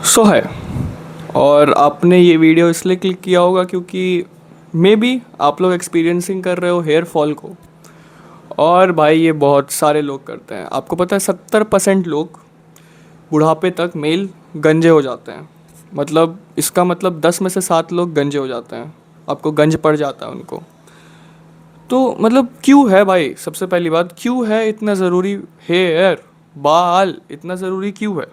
सो है। और आपने ये वीडियो इसलिए क्लिक किया होगा क्योंकि मे बी आप लोग एक्सपीरियंसिंग कर रहे हो हेयर फॉल को। और भाई ये बहुत सारे लोग करते हैं। आपको पता है 70% लोग बुढ़ापे तक मेल गंजे हो जाते हैं। मतलब इसका मतलब 10 में से 7 लोग गंजे हो जाते हैं। आपको गंज पड़ जाता है उनको। तो मतलब क्यों है भाई, सबसे पहली बात क्यों है इतना ज़रूरी हेयर, बाल इतना ज़रूरी क्यों है?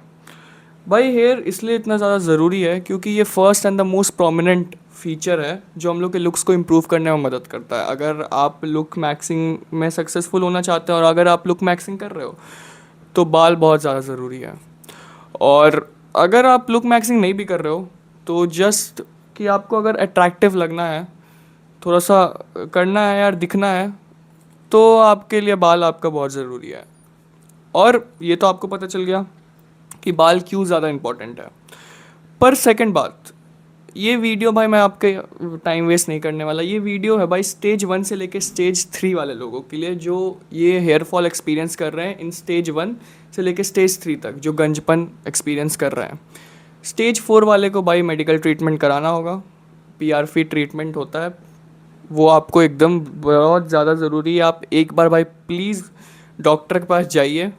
भाई हेयर इसलिए इतना ज़्यादा ज़रूरी है क्योंकि ये first and the most prominent feature है जो हम लोग के लुक्स को इम्प्रूव करने में मदद करता है। अगर आप लुक मैक्सिंग में सक्सेसफुल होना चाहते हो और अगर आप लुक मैक्सिंग कर रहे हो तो बाल बहुत ज़्यादा ज़रूरी है। और अगर आप लुक मैक्सिंग नहीं भी कर रहे हो तो जस्ट कि आपको अगर अट्रैक्टिव लगना है, थोड़ा सा करना है यार, दिखना है, तो आपके लिए बाल आपका बहुत ज़रूरी है। और ये तो आपको पता चल गया कि बाल क्यों ज़्यादा इम्पोर्टेंट है। पर सेकंड बात, ये वीडियो भाई मैं आपके टाइम वेस्ट नहीं करने वाला। ये वीडियो है भाई स्टेज 1 से लेके स्टेज 3 वाले लोगों के लिए जो ये हेयर फॉल एक्सपीरियंस कर रहे हैं इन स्टेज 1 से लेके स्टेज 3 तक, जो गंजपन एक्सपीरियंस कर रहे हैं। स्टेज 4 वाले को भाई मेडिकल ट्रीटमेंट कराना होगा। पीआरपी ट्रीटमेंट होता है, वो आपको एकदम बहुत ज़्यादा ज़रूरी है। आप एक बार भाई प्लीज़ डॉक्टर के पास जाइए।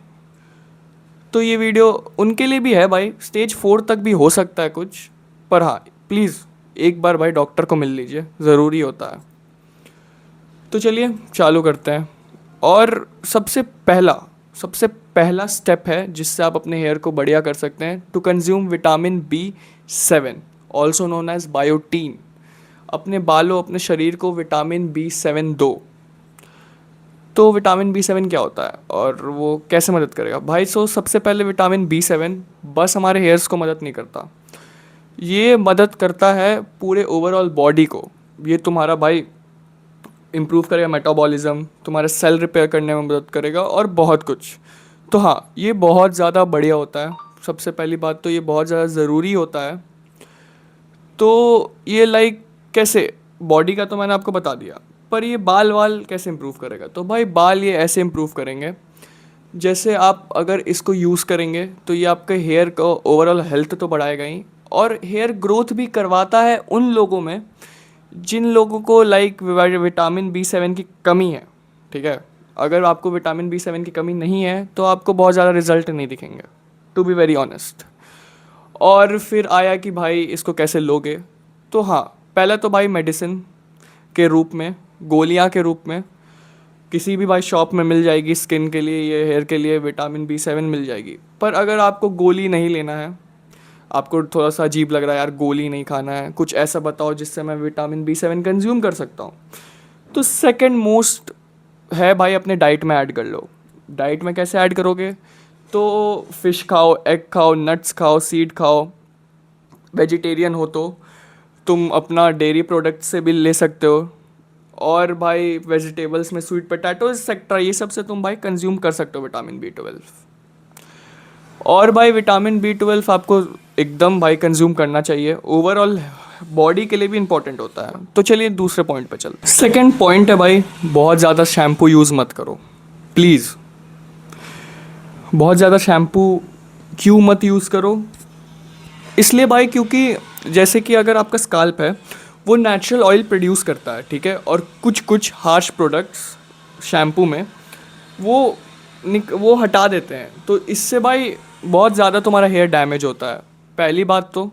तो ये वीडियो उनके लिए भी है भाई, स्टेज 4 तक भी हो सकता है कुछ, पर हाँ प्लीज़ एक बार भाई डॉक्टर को मिल लीजिए, ज़रूरी होता है। तो चलिए चालू करते हैं। और सबसे पहला स्टेप है जिससे आप अपने हेयर को बढ़िया कर सकते हैं, to consume vitamin B7, also known as biotin. अपने बालों, अपने शरीर को विटामिन B7 दो। तो विटामिन B7 क्या होता है और वो कैसे मदद करेगा भाई? सबसे पहले विटामिन B7 बस हमारे हेयर्स को मदद नहीं करता, ये मदद करता है पूरे ओवरऑल बॉडी को। ये तुम्हारा भाई इम्प्रूव करेगा मेटाबॉलिज्म, तुम्हारे सेल रिपेयर करने में मदद करेगा और बहुत कुछ। तो हाँ, ये बहुत ज़्यादा बढ़िया होता है। सबसे पहली बात तो ये बहुत ज़्यादा ज़रूरी होता है। तो ये लाइक कैसे, बॉडी का तो मैंने आपको बता दिया, पर ये बाल वाल कैसे इम्प्रूव करेगा? तो भाई बाल ये ऐसे इम्प्रूव करेंगे, जैसे आप अगर इसको यूज़ करेंगे तो ये आपके हेयर को ओवरऑल हेल्थ तो बढ़ाएगा ही, और हेयर ग्रोथ भी करवाता है उन लोगों में जिन लोगों को लाइक विटामिन B7 की कमी है। ठीक है, अगर आपको विटामिन B7 की कमी नहीं है तो आपको बहुत ज़्यादा रिजल्ट नहीं दिखेंगे, टू बी वेरी ऑनेस्ट। और फिर आया कि भाई इसको कैसे लोगे? तो हाँ, पहले तो भाई मेडिसिन के रूप में, गोलियां के रूप में किसी भी भाई शॉप में मिल जाएगी। स्किन के लिए, ये हेयर के लिए विटामिन B7 मिल जाएगी। पर अगर आपको गोली नहीं लेना है, आपको थोड़ा सा अजीब लग रहा है यार गोली नहीं खाना है, कुछ ऐसा बताओ जिससे मैं विटामिन B7 कंज्यूम कर सकता हूँ, तो सेकंड मोस्ट है भाई, अपने डाइट में ऐड कर लो। डाइट में कैसे ऐड करोगे? तो फिश खाओ, एग खाओ, नट्स खाओ, सीड खाओ। वेजिटेरियन हो तो तुम अपना डेयरी प्रोडक्ट से भी ले सकते हो। और भाई वेजिटेबल्स में स्वीट पोटैटो एक्सेट्रा, ये सब से तुम भाई कंज्यूम कर सकते हो विटामिन B12। और भाई विटामिन B12 आपको एकदम भाई कंज्यूम करना चाहिए, ओवरऑल बॉडी के लिए भी इंपॉर्टेंट होता है। तो चलिए दूसरे पॉइंट पे चलते हैं। सेकंड पॉइंट है भाई, बहुत ज़्यादा शैम्पू यूज़ मत करो प्लीज़। बहुत ज़्यादा शैम्पू क्यों मत यूज़ करो? इसलिए भाई क्योंकि जैसे कि अगर आपका स्काल्प है वो नेचुरल ऑयल प्रोड्यूस करता है, ठीक है, और कुछ कुछ हार्श प्रोडक्ट्स शैम्पू में वो वो हटा देते हैं। तो इससे भाई बहुत ज़्यादा तुम्हारा हेयर डैमेज होता है। पहली बात तो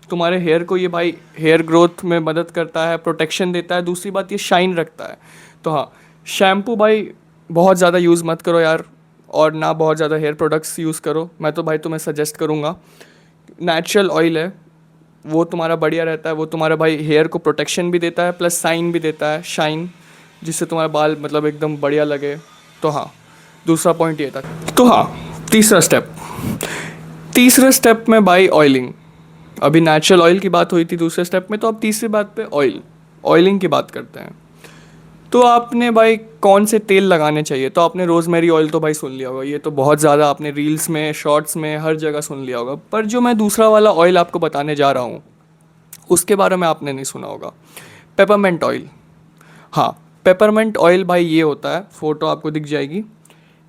तुम्हारे हेयर को ये भाई हेयर ग्रोथ में मदद करता है, प्रोटेक्शन देता है। दूसरी बात ये शाइन रखता है। तो हाँ, शैम्पू भाई बहुत ज़्यादा यूज़ मत करो यार, और ना बहुत ज़्यादा हेयर प्रोडक्ट्स यूज़ करो। मैं तो भाई तुम्हें सजेस्ट करूँगा, नेचुरल ऑयल है वो तुम्हारा बढ़िया रहता है। वो तुम्हारा भाई हेयर को प्रोटेक्शन भी देता है, प्लस साइन भी देता है, शाइन, जिससे तुम्हारा बाल मतलब एकदम बढ़िया लगे। तो हाँ, दूसरा पॉइंट ये था। तो हाँ, तीसरे स्टेप में भाई ऑयलिंग। अभी नेचुरल ऑयल की बात हुई थी दूसरे स्टेप में, तो अब तीसरी बात पे ऑयलिंग की बात करते हैं। तो आपने भाई कौन से तेल लगाने चाहिए? तो आपने रोज़मेरी ऑयल तो भाई सुन लिया होगा, ये तो बहुत ज़्यादा आपने रील्स में, शॉर्ट्स में, हर जगह सुन लिया होगा। पर जो मैं दूसरा वाला ऑयल आपको बताने जा रहा हूँ उसके बारे में आपने नहीं सुना होगा, पेपरमेंट ऑयल। हाँ, पेपरमेंट ऑयल भाई ये होता है, फ़ोटो आपको दिख जाएगी।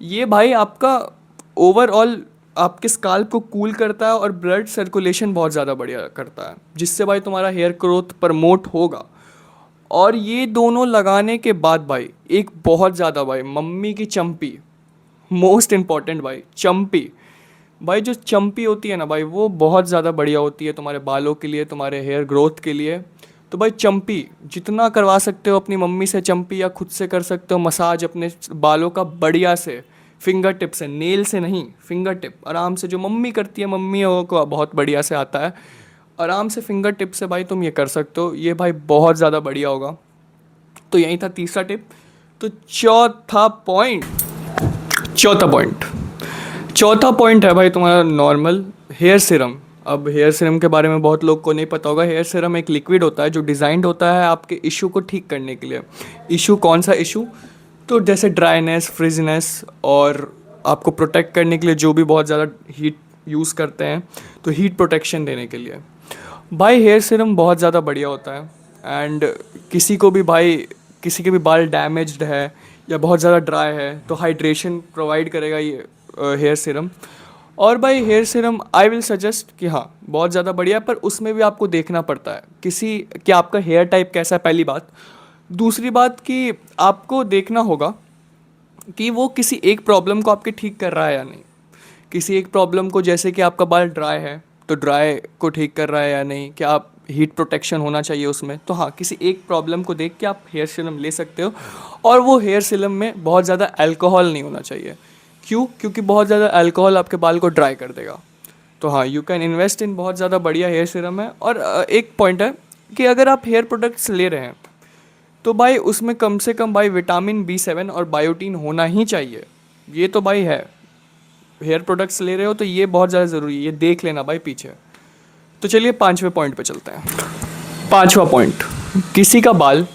ये भाई आपका ओवरऑल आपके स्काल्प को कूल करता है और ब्लड सर्कुलेशन बहुत ज़्यादा बढ़िया करता है, जिससे भाई तुम्हारा हेयर ग्रोथ प्रमोट होगा। और ये दोनों लगाने के बाद भाई एक बहुत ज़्यादा भाई मम्मी की चंपी, मोस्ट इम्पॉर्टेंट भाई चंपी। भाई जो चंपी होती है ना भाई, वो बहुत ज़्यादा बढ़िया होती है तुम्हारे बालों के लिए, तुम्हारे हेयर ग्रोथ के लिए। तो भाई चंपी जितना करवा सकते हो अपनी मम्मी से चंपी, या खुद से कर सकते हो मसाज अपने बालों का बढ़िया से, फिंगर टिप से, नेल से नहीं, फिंगर टिप आराम से, जो मम्मी करती है, मम्मियों को बहुत बढ़िया से आता है, आराम से फिंगर टिप से भाई तुम ये कर सकते हो। ये भाई बहुत ज़्यादा बढ़िया होगा। तो यही था तीसरा टिप। तो चौथा पॉइंट है भाई तुम्हारा नॉर्मल हेयर सीरम। अब हेयर सीरम के बारे में बहुत लोग को नहीं पता होगा। हेयर सीरम एक लिक्विड होता है जो डिज़ाइंड होता है आपके इशू को ठीक करने के लिए। इशू कौन सा इशू? तो जैसे ड्राइनेस, फ्रिजनेस, और आपको प्रोटेक्ट करने के लिए जो भी बहुत ज़्यादा हीट यूज़ करते हैं, तो हीट प्रोटेक्शन देने के लिए भाई हेयर सीरम बहुत ज़्यादा बढ़िया होता है। एंड किसी को भी भाई, किसी के भी बाल डैमेज्ड है या बहुत ज़्यादा ड्राई है, तो हाइड्रेशन प्रोवाइड करेगा ये हेयर सीरम। और भाई hair serum I will suggest कि हाँ बहुत ज़्यादा बढ़िया है, पर उसमें भी आपको देखना पड़ता है किसी कि आपका हेयर टाइप कैसा है, पहली बात। दूसरी बात कि आपको देखना होगा कि वो किसी एक प्रॉब्लम को आपके ठीक कर रहा है या नहीं। किसी एक प्रॉब्लम को, जैसे कि आपका बाल ड्राई है तो ड्राई को ठीक कर रहा है या नहीं, क्या आप हीट प्रोटेक्शन होना चाहिए उसमें, तो हाँ किसी एक प्रॉब्लम को देख के आप हेयर सीरम ले सकते हो। और वो हेयर सीरम में बहुत ज़्यादा अल्कोहल नहीं होना चाहिए। क्यों? क्योंकि बहुत ज़्यादा अल्कोहल आपके बाल को ड्राई कर देगा। तो हाँ, यू कैन इन्वेस्ट इन बहुत ज़्यादा बढ़िया हेयर सीरम है। और एक पॉइंट है कि अगर आप हेयर प्रोडक्ट्स ले रहे हैं तो भाई उसमें कम से कम भाई विटामिन B7 और बायोटीन होना ही चाहिए। ये तो भाई है, हेयर प्रोडक्ट्स ले रहे हो तो ये बहुत ज़्यादा ज़रूरी है, ये देख लेना भाई पीछे। तो चलिए 5वें पॉइंट पे चलते हैं। 5वां पॉइंट, किसी का बाल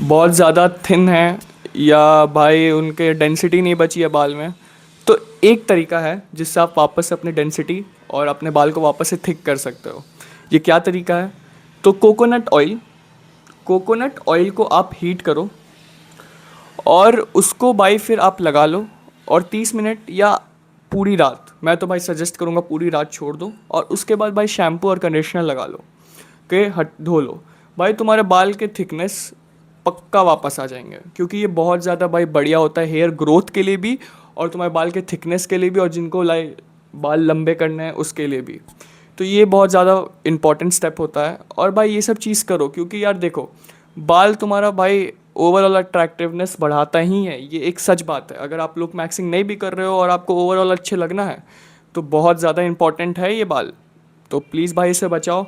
बहुत ज़्यादा थिन है या भाई उनके डेंसिटी नहीं बची है बाल में, तो एक तरीका है जिससे आप वापस से अपनी डेंसिटी और अपने बाल को वापस से थिक कर सकते हो। ये क्या तरीका है? तो कोकोनट ऑयल को आप हीट करो और उसको भाई फिर आप लगा लो, और 30 मिनट या पूरी रात, मैं तो भाई सजेस्ट करूँगा पूरी रात छोड़ दो, और उसके बाद भाई शैम्पू और कंडीशनर लगा लो के हट धो लो। भाई तुम्हारे बाल के थिकनेस पक्का वापस आ जाएंगे, क्योंकि ये बहुत ज़्यादा भाई बढ़िया होता है हेयर ग्रोथ के लिए भी, और तुम्हारे बाल के थिकनेस के लिए भी, और जिनको बाल लंबे करने हैं उसके लिए भी। तो ये बहुत ज़्यादा इंपॉर्टेंट स्टेप होता है। और भाई ये सब चीज़ करो, क्योंकि यार देखो, बाल तुम्हारा भाई ओवरऑल अट्रैक्टिवनेस बढ़ाता ही है, ये एक सच बात है। अगर आप लुक मैक्सिंग नहीं भी कर रहे हो और आपको ओवरऑल अच्छे लगना है, तो बहुत ज़्यादा इंपॉर्टेंट है ये बाल। तो प्लीज़ भाई इसे बचाओ।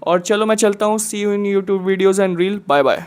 और चलो मैं चलता हूँ, see you in YouTube videos and reel, bye bye.